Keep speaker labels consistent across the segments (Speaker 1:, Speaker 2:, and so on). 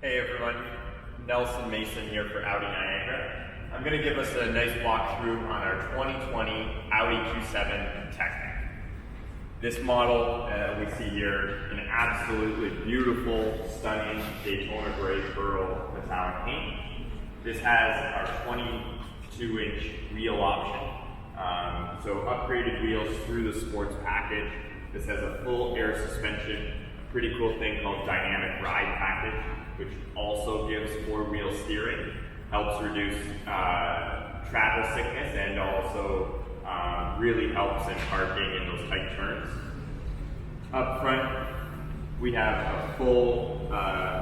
Speaker 1: Hey everyone, Nelson Mason here for Audi Niagara. I'm going to give us a nice walkthrough on our 2020 Audi Q7 Technik. This model we see here in absolutely beautiful, stunning Daytona gray pearl metallic paint. This has our 22-inch wheel option. So upgraded wheels through the sports package. This has a full air suspension, a pretty cool thing called dynamic ride package, which also gives four-wheel steering, helps reduce travel sickness, and also really helps in parking in those tight turns. Up front, we have a full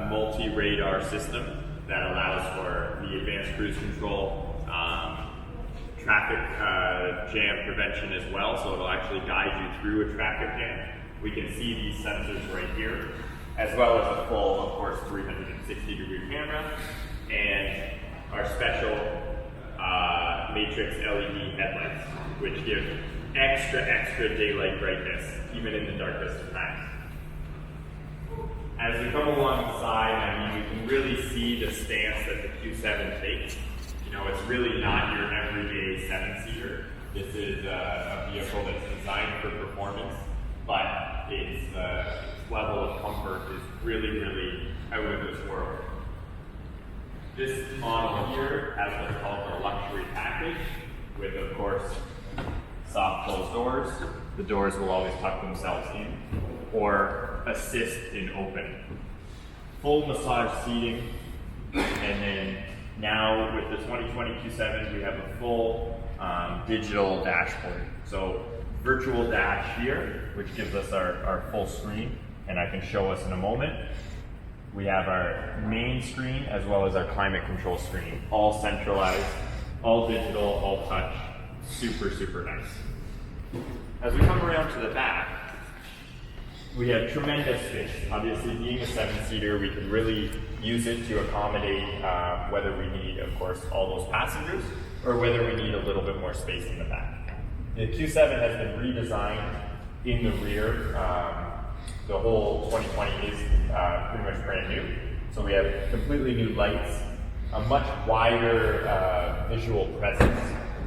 Speaker 1: multi-radar system that allows for the advanced cruise control, traffic jam prevention as well, so it'll actually guide you through a traffic jam. We can see these sensors right here, as well as a full, of course, 360-degree camera, and our special matrix LED headlights, which give extra daylight brightness, even in the darkest of times. As we come along the side, we can really see the stance that the Q7 takes. You know, it's really not your everyday seven-seater. This is a vehicle that's designed for performance, but its level of comfort is really out of this world. This model here has what's called the luxury package, with, of course, soft closed doors. The doors will always tuck themselves in, or assist in open. Full massage seating, and then now with the 2020 Q7, we have a full digital dashboard. So virtual dash here, which gives us our full screen, and I can show us in a moment. We have our main screen as well as our climate control screen, all centralized, all digital, all touch, super nice. As we come around to the back, we have tremendous space. Obviously, being a seven-seater, we can really use it to accommodate whether we need, of course, all those passengers, or whether we need a little bit more space in the back. The Q7 has been redesigned in the rear. The whole 2020 is pretty much brand new. So we have completely new lights, a much wider visual presence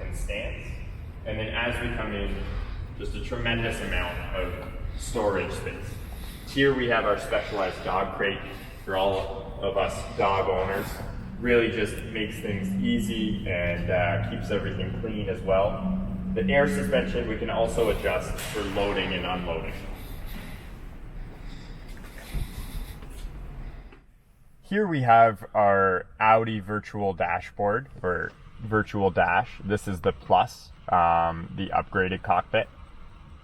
Speaker 1: and stance. And then as we come in, just a tremendous amount of storage space. Here we have our specialized dog crate for all of us dog owners. Really just makes things easy and keeps everything clean as well. The air suspension we can also adjust for loading and unloading. Here we have our Audi virtual dashboard, or virtual dash. This is the Plus, the upgraded cockpit.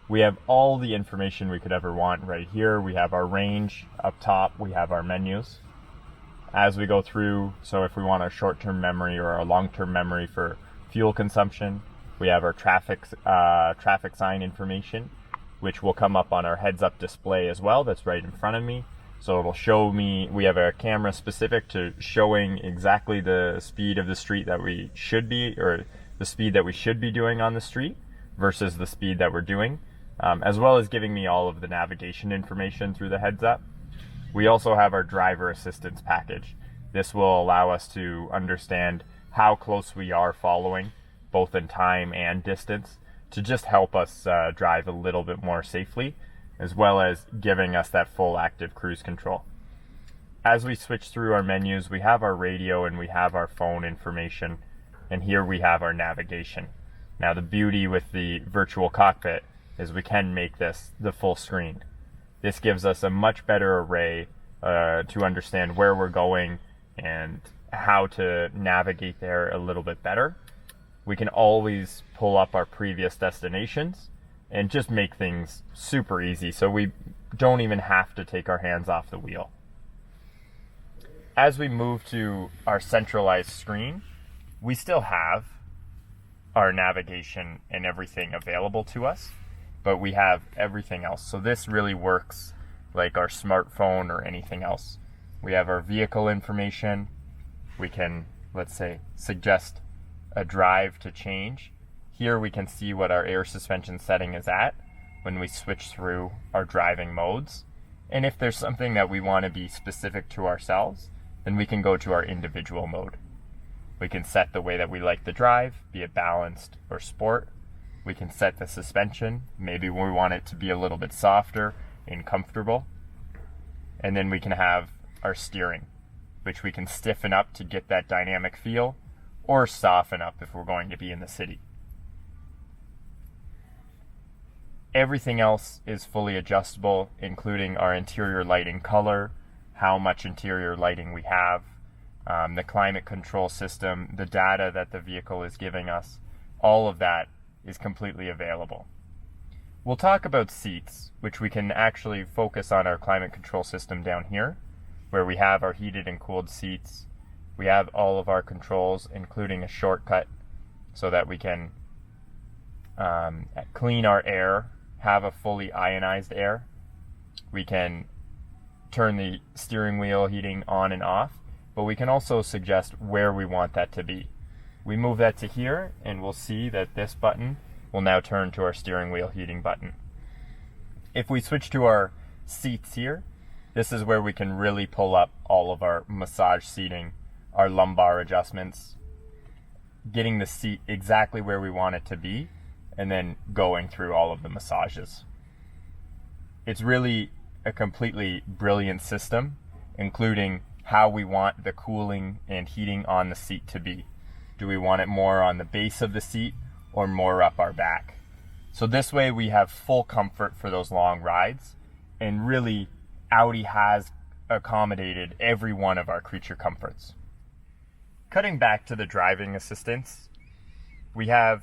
Speaker 1: We have all the information we could ever want right here. We have our range up top. We have our menus. As we go through, so if we want our short-term memory or our long-term memory for fuel consumption, we have our traffic sign information, which will come up on our heads-up display as well. That's right in front of me. So it'll show me, we have a camera specific to showing exactly the speed of the street that we should be, or the speed that we should be doing on the street versus the speed that we're doing, as well as giving me all of the navigation information through the heads up. We also have our driver assistance package. This will allow us to understand how close we are following, both in time and distance, to just help us drive a little bit more safely, as well as giving us that full active cruise control. As we switch through our menus, we have our radio and we have our phone information, and here we have our navigation. Now the beauty with the virtual cockpit is we can make this the full screen. This gives us a much better array to understand where we're going and how to navigate there a little bit better. We can always pull up our previous destinations and just make things super easy, so we don't even have to take our hands off the wheel. As we move to our centralized screen, we still have our navigation and everything available to us, but we have everything else. So this really works like our smartphone or anything else. We have our vehicle information. We can, let's say, suggest a drive to change. Here we can see what our air suspension setting is at when we switch through our driving modes. And if there's something that we want to be specific to ourselves,
Speaker 2: then we can go to our individual mode. We can set the way that we like the drive, be it balanced or sport. We can set the suspension. Maybe we want it to be a little bit softer and comfortable. And then we can have our steering, which we can stiffen up to get that dynamic feel, or soften up if we're going to be in the city. Everything else is fully adjustable, including our interior lighting color, how much interior lighting we have, the climate control system, the data that the vehicle is giving us. All of that is completely available. We'll talk about seats, which we can actually focus on our climate control system down here, where we have our heated and cooled seats. We have all of our controls, including a shortcut, so that we can clean our air, have a fully ionized air. We can turn the steering wheel heating on and off, but we can also suggest where we want that to be. We move that to here, and we'll see that this button will now turn to our steering wheel heating button. If we switch to our seats here, this is where we can really pull up all of our massage seating, our lumbar adjustments, getting the seat exactly where we want it to be, and then going through all of the massages. It's really a completely brilliant system, including how we want the cooling and heating on the seat to be. Do we want it more on the base of the seat or more up our back? So this way we have full comfort for those long rides, and really Audi has accommodated every one of our creature comforts. Cutting back to the driving assistance, we have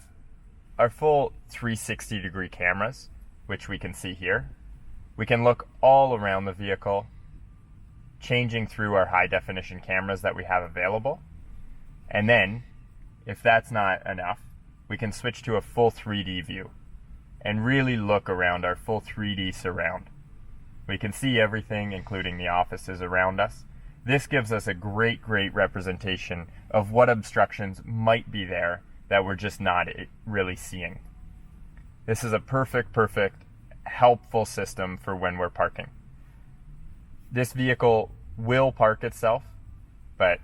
Speaker 2: our full 360-degree cameras, which we can see here. We can look all around the vehicle, changing through our high-definition cameras that we have available. And then, if that's not enough, we can switch to a full 3D view and really look around our full 3D surround. We can see everything, including the offices around us. This gives us a great representation of what obstructions might be there that we're just not really seeing. This is a perfect, helpful system for when we're parking. This vehicle will park itself, but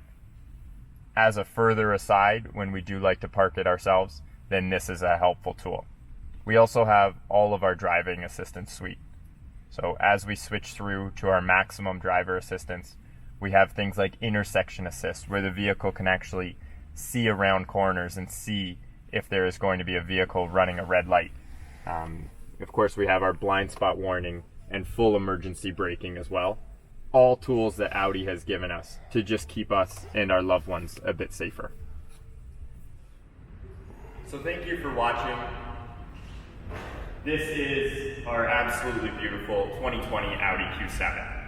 Speaker 2: as a further aside, when we do like to park it ourselves, then this is a helpful tool. We also have all of our driving assistance suite. So as we switch through to our maximum driver assistance, we have things like intersection assist, where the vehicle can actually see around corners and see if there is going to be a vehicle running a red light. Of course, we have our blind spot warning and full emergency braking as well. All tools that Audi has given us to just keep us and our loved ones a bit safer.
Speaker 1: So thank you for watching. This is our absolutely beautiful 2020 Audi Q7.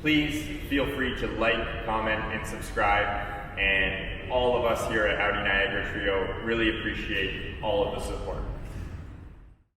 Speaker 1: Please feel free to like, comment, and subscribe. And all of us here at Audi Niagara Trio really appreciate all of the support.